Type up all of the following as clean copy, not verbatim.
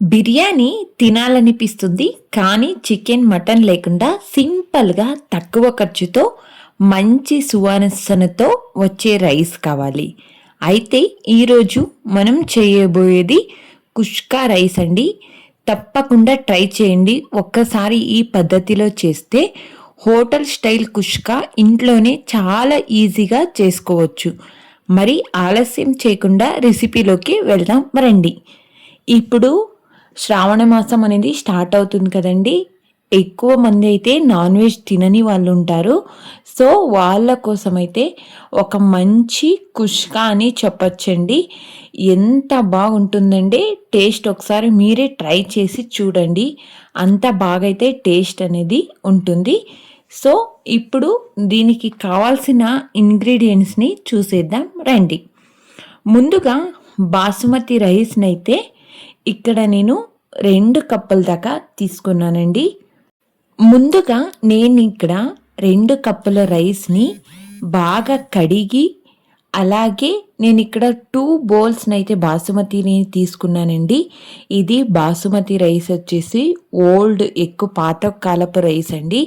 బిర్యానీ తినాలనిపిస్తుంది. కానీ chicken, mutton లేకుండా సింపుల్‌గా తక్కువ ఖర్చుతో మంచి సువాసనతో వచ్చే రైస్ కావాలి. అయితే ఈరోజు మనం చేయబోయేది కుష్కా రైస్ అండి. తప్పకుండా ట్రై చేయండి. ఒక్కసారి ఈ పద్ధతిలో చేస్తే హోటల్ స్టైల్ కుష్కా ఇంట్లోనే చాలా ఈజీగా చేసుకోవచ్చు. మరి ఆలస్యం చేయకుండా రెసిపీలోకి వెళ్దాం రండి. ఇప్పుడు శ్రావణ మాసం అనేది స్టార్ట్ అవుతుంది కదండి. ఎక్కువ మంది అయితే నాన్ వెజ్ తినని వాళ్ళు ఉంటారు. సో వాళ్ళ కోసమైతే ఒక మంచి కుష్కా అని చెప్పచ్చండి. ఎంత బాగుంటుందంటే టేస్ట్ ఒకసారి మీరే ట్రై చేసి చూడండి. అంత బాగైతే టేస్ట్ అనేది ఉంటుంది. సో ఇప్పుడు దీనికి కావాల్సిన ఇంగ్రీడియంట్స్ని చూసేద్దాం రండి. ముందుగా బాసుమతి రైస్ని అయితే ఇక్కడ నేను 2 కప్పుల దాకా తీసుకున్నానండి. ముందుగా నేను ఇక్కడ 2 కప్పుల రైస్ని బాగా కడిగి, అలాగే నేను ఇక్కడ 2 బౌల్స్ని అయితే బాసుమతిని తీసుకున్నానండి. ఇది బాసుమతి రైస్ వచ్చేసి ఓల్డ్ ఎక్కువ పాత కాలపు రైస్ అండి.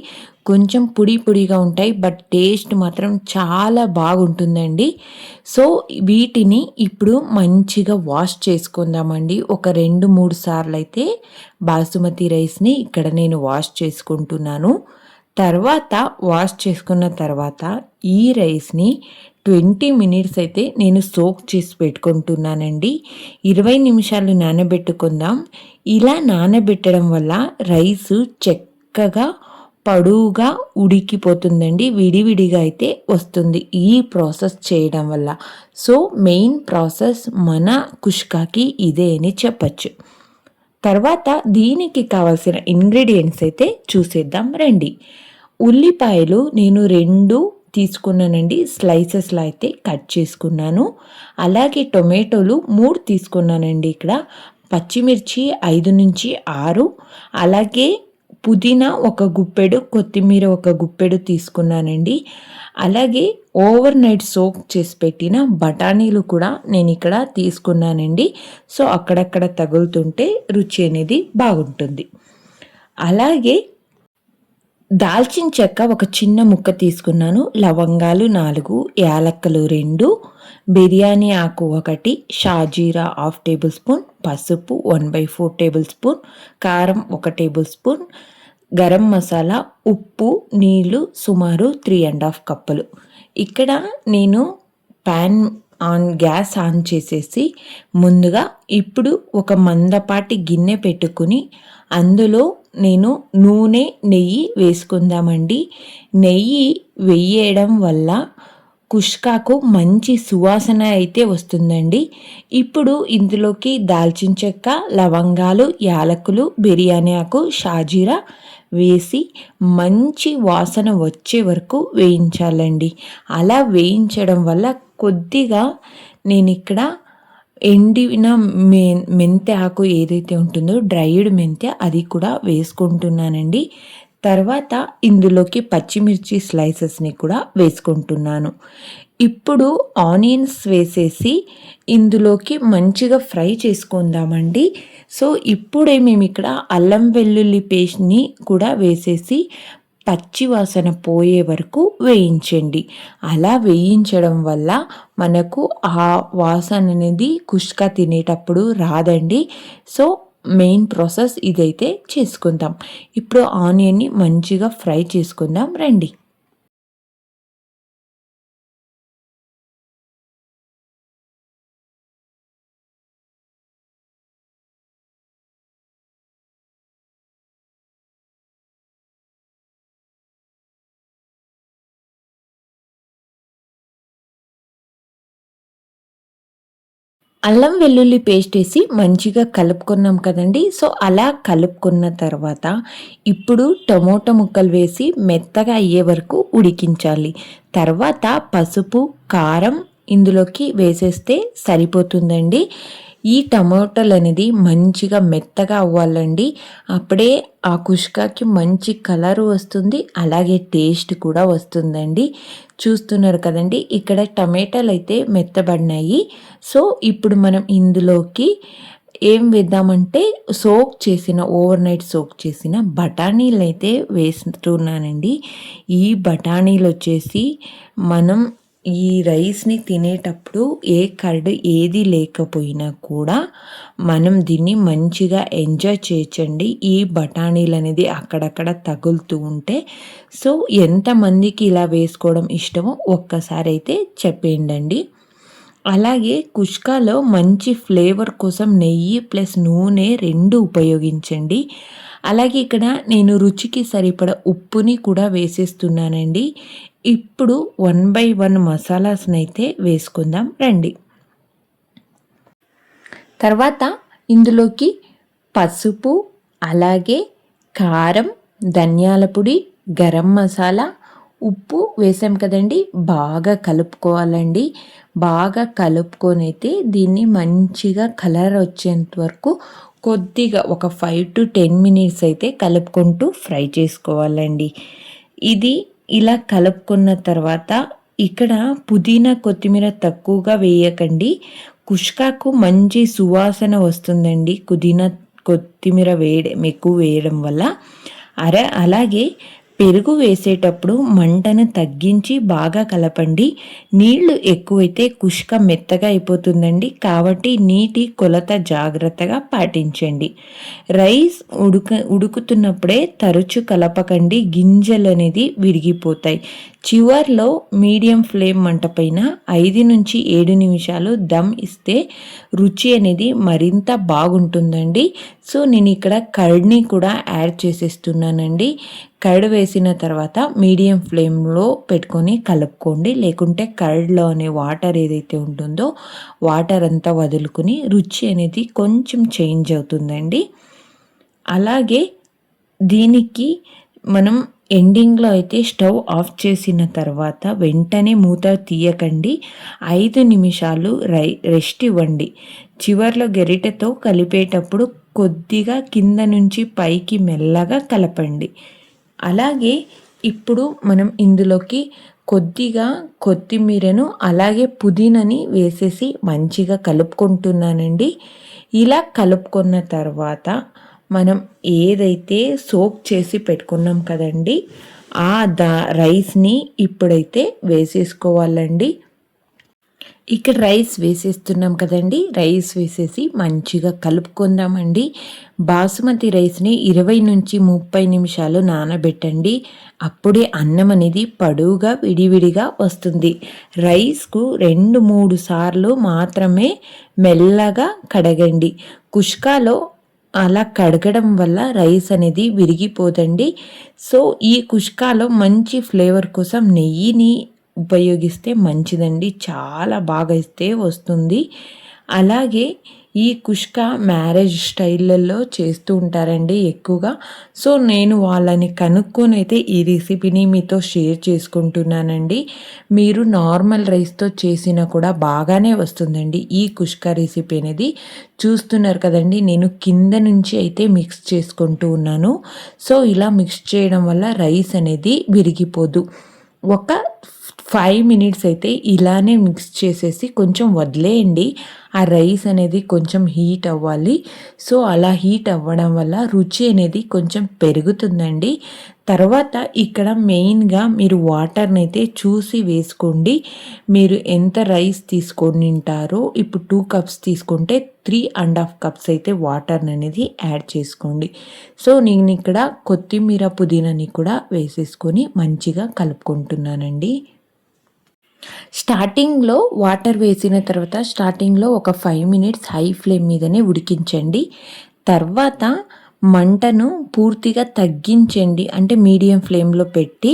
కొంచెం పొడి పొడిగా ఉంటాయి, బట్ టేస్ట్ మాత్రం చాలా బాగుంటుందండి. సో వీటిని ఇప్పుడు మంచిగా వాష్ చేసుకుందామండి. ఒక 2-3 సార్లు అయితే బాసుమతి రైస్ని ఇక్కడ నేను వాష్ చేసుకుంటున్నాను. తర్వాత వాష్ చేసుకున్న తర్వాత ఈ రైస్ని 20 మినిట్స్ అయితే నేను సోక్ చేసి పెట్టుకుంటున్నానండి. 20 నిమిషాలు నానబెట్టుకుందాం. ఇలా నానబెట్టడం వల్ల రైసు చక్కగా పొడువుగా ఉడికిపోతుందండి. విడివిడిగా అయితే వస్తుంది ఈ ప్రాసెస్ చేయడం వల్ల. సో మెయిన్ ప్రాసెస్ మన కుష్కాకి ఇదే అని చెప్పచ్చు. తర్వాత దీనికి కావాల్సిన ఇంగ్రీడియంట్స్ అయితే చూసేద్దాం రండి. ఉల్లిపాయలు నేను 2 తీసుకున్నానండి. స్లైసెస్లో అయితే కట్ చేసుకున్నాను. అలాగే టొమాటోలు 3 తీసుకున్నానండి. ఇక్కడ పచ్చిమిర్చి 5-6, అలాగే పుదీనా ఒక గుప్పెడు, కొత్తిమీర ఒక గుప్పెడు తీసుకున్నానండి. అలాగే ఓవర్ నైట్ సోక్ చేసి పెట్టిన బఠానీలు కూడా నేను ఇక్కడ తీసుకున్నానండి. సో అక్కడక్కడ తగులుతుంటే రుచి అనేది బాగుంటుంది. అలాగే దాల్చిన చెక్క ఒక చిన్న ముక్క తీసుకున్నాను. లవంగాలు 4, యాలక్కలు 2, బిర్యానీ ఆకు 1, షాజీరా 1/2 టేబుల్ స్పూన్, పసుపు 1/4 టేబుల్ స్పూన్, కారం 1 టేబుల్ స్పూన్, గరం మసాలా, ఉప్పు, నీళ్ళు సుమారు 3.5 కప్పులు. ఇక్కడ నేను గ్యాస్ ఆన్ చేసేసి ముందుగా ఇప్పుడు ఒక మందపాటి గిన్నె పెట్టుకుని అందులో నేను నూనె, నెయ్యి వేసుకుందామండి. నెయ్యి వేయడం వల్ల కుష్కాకు మంచి సువాసన అయితే వస్తుందండి. ఇప్పుడు ఇందులోకి దాల్చిన చెక్క, లవంగాలు, యాలకులు, బిర్యానీ ఆకు, షాజీరా వేసి మంచి వాసన వచ్చే వరకు వేయించాలండి. అలా వేయించడం వల్ల కొద్దిగా నేను ఇక్కడ ఎండిన మెంతె ఆకు ఏదైతే ఉంటుందో డ్రైడ్ మెంతె అది కూడా వేసుకుంటున్నానండి. తర్వాత ఇందులోకి పచ్చిమిర్చి స్లైసెస్ని కూడా వేసుకుంటున్నాను. ఇప్పుడు ఆనియన్స్ వేసేసి ఇందులోకి మంచిగా ఫ్రై చేసుకుందామండి. సో ఇప్పుడే మేము ఇక్కడ అల్లం వెల్లుల్లి పేస్ట్ని కూడా వేసేసి పచ్చి వాసన పోయే వరకు వేయించండి. అలా వేయించడం వల్ల మనకు ఆ వాసన అనేది కుష్కా తినేటప్పుడు రాదండి. సో మెయిన్ ప్రాసెస్ ఇదైతే చేసుకుందాం. ఇప్పుడు ఆనియన్ని మంచిగా ఫ్రై చేసుకుందాం రండి. అల్లం వెల్లుల్లి పేస్ట్ వేసి మంచిగా కలుపుకున్నాం కదండి. సో అలా కలుపుకున్న తర్వాత ఇప్పుడు టమోటా ముక్కలు వేసి మెత్తగా అయ్యే వరకు ఉడికించాలి. తర్వాత పసుపు, కారం ఇందులోకి వేసేస్తే సరిపోతుందండి. ఈ టమోటాలు అనేది మంచిగా మెత్తగా అవ్వాలండి. అప్పుడే ఆ కుష్కాకి మంచి కలర్ వస్తుంది, అలాగే టేస్ట్ కూడా వస్తుందండి. చూస్తున్నారు కదండి, ఇక్కడ టమాటాలు అయితే మెత్తబడినాయి. సో ఇప్పుడు మనం ఇందులోకి ఏం వేద్దామంటే ఓవర్ నైట్ సోక్ చేసిన బఠానీలు అయితే వేస్తున్నానండి. ఈ బఠానీలు వచ్చేసి మనం ఈ రైస్ని తినేటప్పుడు ఏ కర్డ్ ఏది లేకపోయినా కూడా మనం దీన్ని మంచిగా ఎంజాయ్ చేయొచ్చండి. ఈ బఠానీలు అనేది అక్కడక్కడ తగులుతూ ఉంటే. సో ఎంతమందికి ఇలా వేసుకోవడం ఇష్టమో ఒక్కసారి అయితే చెప్పేయండి. అలాగే కుష్కాలో మంచి ఫ్లేవర్ కోసం నెయ్యి ప్లస్ నూనె 2 ఉపయోగించండి. అలాగే ఇక్కడ నేను రుచికి సరిపడ ఉప్పుని కూడా వేసేస్తున్నానండి. ఇప్పుడు 1 బై 1 మసాలాస్ని అయితే వేసుకుందాం రండి. తర్వాత ఇందులోకి పసుపు, అలాగే కారం, ధనియాల పొడి, గరం మసాలా, ఉప్పు వేసాం కదండి. బాగా కలుపుకోవాలండి. బాగా కలుపుకొని అయితే దీన్ని మంచిగా కలర్ వచ్చేంత వరకు కొద్దిగా ఒక 5 to 10 మినిట్స్ అయితే కలుపుకుంటూ ఫ్రై చేసుకోవాలండి. ఇది ఇలా కలుపుకున్న తర్వాత ఇక్కడ పుదీనా కొత్తిమీర తక్కువగా వేయకండి. కుష్కాకు మంచి సువాసన వస్తుందండి కొత్తిమీర ఎక్కువ వేయడం వల్ల. అలాగే పెరుగు వేసేటప్పుడు మంటను తగ్గించి బాగా కలపండి. నీళ్లు ఎక్కువైతే కుష్క మెత్తగా అయిపోతుందండి. కాబట్టి నీటి కొలత జాగ్రత్తగా పాటించండి. రైస్ ఉడుకుతున్నప్పుడే తరచు కలపకండి, గింజలు అనేది విరిగిపోతాయి. చివర్లో మీడియం ఫ్లేమ్ మంట పైన 5 నుంచి 7 నిమిషాలు దమ్ ఇస్తే రుచి అనేది మరింత బాగుంటుందండి. సో నేను ఇక్కడ కర్డ్ని కూడా యాడ్ చేసేస్తున్నానండి. కర్డ్ వేసిన తర్వాత మీడియం ఫ్లేమ్లో పెట్టుకొని కలుపుకోండి. లేకుంటే కర్డ్లో అనే వాటర్ ఏదైతే ఉంటుందో వాటర్ అంతా వదులుకుని రుచి అనేది కొంచెం చేంజ్ అవుతుందండి. అలాగే దీనికి మనం ఎండింగ్లో అయితే స్టవ్ ఆఫ్ చేసిన తర్వాత వెంటనే మూత తీయకండి. 5 నిమిషాలు రెస్ట్ ఇవ్వండి. చివర్లో గరిటెతో కలిపేటప్పుడు కొద్దిగా కింద నుంచి పైకి మెల్లగా కలపండి. అలాగే ఇప్పుడు మనం ఇందులోకి కొద్దిగా కొత్తిమీరను అలాగే పుదీనాని వేసేసి మంచిగా కలుపుకుంటున్నానండి. ఇలా కలుపుకున్న తర్వాత మనం ఏదైతే సోక్ చేసి పెట్టుకున్నాం కదండి, రైస్ని ఇప్పుడైతే వేసేసుకోవాలండి. ఇక్కడ రైస్ వేసేస్తున్నాం కదండి. రైస్ వేసేసి మంచిగా కలుపుకుందామండి. బాసుమతి రైస్ని 20 నుంచి 30 నిమిషాలు నానబెట్టండి. అప్పుడే అన్నం అనేది పొడవుగా విడివిడిగా వస్తుంది. రైస్కు 2-3 సార్లు మాత్రమే మెల్లగా కడగండి. కుష్కాలో అలా కడగడం వల్ల రైస్ అనేది విరిగిపోదండి. సో ఈ కుష్కాలో మంచి ఫ్లేవర్ కోసం నెయ్యిని ఉపయోగిస్తే మంచిదండి. చాలా బాగా ఇస్తే వస్తుంది. అలాగే ఈ కుష్క మ్యారేజ్ స్టైళ్ళల్లో చేస్తూ ఉంటారండి ఎక్కువగా. సో నేను వాళ్ళని కనుక్కొని అయితే ఈ రెసిపీని మీతో షేర్ చేసుకుంటున్నానండి. మీరు నార్మల్ రైస్తో చేసినా కూడా బాగానే వస్తుందండి ఈ కుష్క రెసిపీ అనేది. చూస్తున్నారు కదండి, నేను కింద నుంచి అయితే మిక్స్ చేసుకుంటూ ఉన్నాను. సో ఇలా మిక్స్ చేయడం వల్ల రైస్ అనేది విరిగిపోదు. ఒక 5 మినిట్స్ అయితే ఇలానే మిక్స్ చేసేసి కొంచెం వదిలేయండి. ఆ రైస్ అనేది కొంచెం హీట్ అవ్వాలి. సో అలా హీట్ అవ్వడం వల్ల రుచి అనేది కొంచెం పెరుగుతుందండి. తర్వాత ఇక్కడ మెయిన్గా మీరు వాటర్ని అయితే చూసి వేసుకోండి. మీరు ఎంత రైస్ తీసుకొని తింటారో, ఇప్పుడు 2 కప్స్ తీసుకుంటే 3.5 కప్స్ అయితే వాటర్ అనేది యాడ్ చేసుకోండి. సో నేను ఇక్కడ కొత్తిమీర పుదీనాని కూడా వేసేసుకొని మంచిగా కలుపుకుంటున్నానండి. స్టార్టింగ్లో వాటర్ వేసిన తర్వాత స్టార్టింగ్లో ఒక 5 మినిట్స్ హై ఫ్లేమ్ మీదనే ఉడికించండి. తర్వాత మంటను పూర్తిగా తగ్గించండి. అంటే మీడియం ఫ్లేమ్లో పెట్టి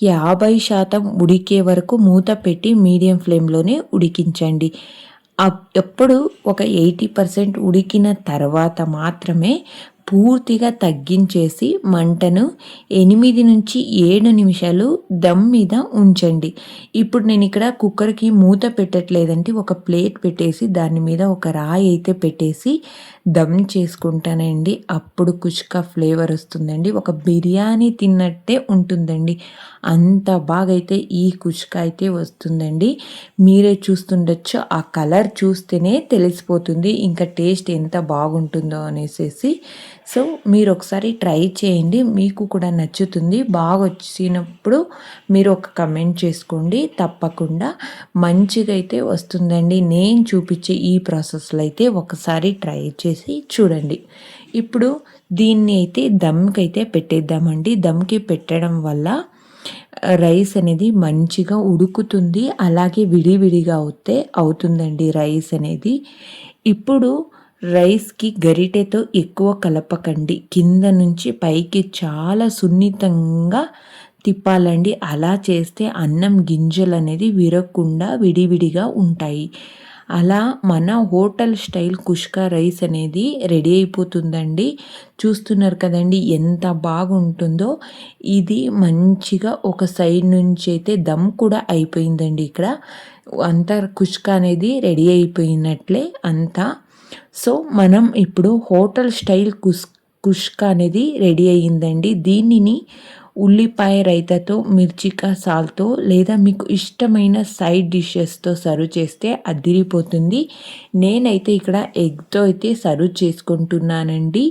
50% ఉడికే వరకు మూత పెట్టి మీడియం ఫ్లేమ్లోనే ఉడికించండి. ఎప్పుడు ఒక 80% ఉడికిన తర్వాత మాత్రమే పూర్తిగా తగ్గించేసి మంటను 8-7 నిమిషాలు దమ్ మీద ఉంచండి. ఇప్పుడు నేను ఇక్కడ కుక్కర్‌కి మూత పెట్టట్లేదండి. ఒక ప్లేట్ పెట్టేసి దాని మీద ఒక రాయి అయితే పెట్టేసి దమ్ చేసుకుంటానండి. అప్పుడు కుష్కా ఫ్లేవర్ వస్తుందండి. ఒక బిర్యానీ తిన్నట్టే ఉంటుందండి. అంత బాగైతే ఈ కుష్కా అయితే వస్తుందండి. మీరే చూస్తుండొచ్చు. ఆ కలర్ చూస్తేనే తెలిసిపోతుంది ఇంకా టేస్ట్ ఎంత బాగుంటుందో అనేసేసి. సో మీరు ఒకసారి ట్రై చేయండి. మీకు కూడా నచ్చుతుంది. బాగొచ్చినప్పుడు మీరు ఒక కమెంట్ చేసుకోండి. తప్పకుండా మంచిగా అయితే వస్తుందండి. నేను చూపించే ఈ ప్రాసెస్‌లో అయితే ఒకసారి ట్రై చేసి చూడండి. ఇప్పుడు దీన్ని అయితే దమ్‌కైతే పెట్టేద్దామండి. దమ్‌కి పెట్టడం వల్ల రైస్ అనేది మంచిగా ఉడుకుతుంది. అలాగే విడివిడిగా అవుతుందండి రైస్ అనేది. ఇప్పుడు రైస్‌కి గరిటెతో ఎక్కువ కలపకండి. కింద నుంచి పైకి చాలా సున్నితంగా తిప్పాలండి. అలా చేస్తే అన్నం గింజలనేది విరగకుండా విడివిడిగా ఉంటాయి. అలా మన హోటల్ స్టైల్ కుష్కా రైస్ అనేది రెడీ అయిపోతుందండి. చూస్తున్నారు కదండీ ఎంత బాగుంటుందో. ఇది మంచిగా ఒక సైడ్ నుంచి అయితే దమ్ కూడా అయిపోయిందండి ఇక్కడ. అంతా కుష్కా అనేది రెడీ అయిపోయినట్లే అంతా. సో మనం ఇప్పుడు హోటల్ స్టైల్ కుష్కా అనేది రెడీ అయ్యిందండి. దీనిని ఉల్లిపాయ రైతాతో, మిర్చికా సాల్తో లేదా మీకు ఇష్టమైన సైడ్ డిషెస్‌తో సర్వ్ చేస్తే అదిరిపోతుంది. నేనైతే ఇక్కడ ఎగ్‌తో అయితే సర్వ్ చేసుకుంటున్నానండి.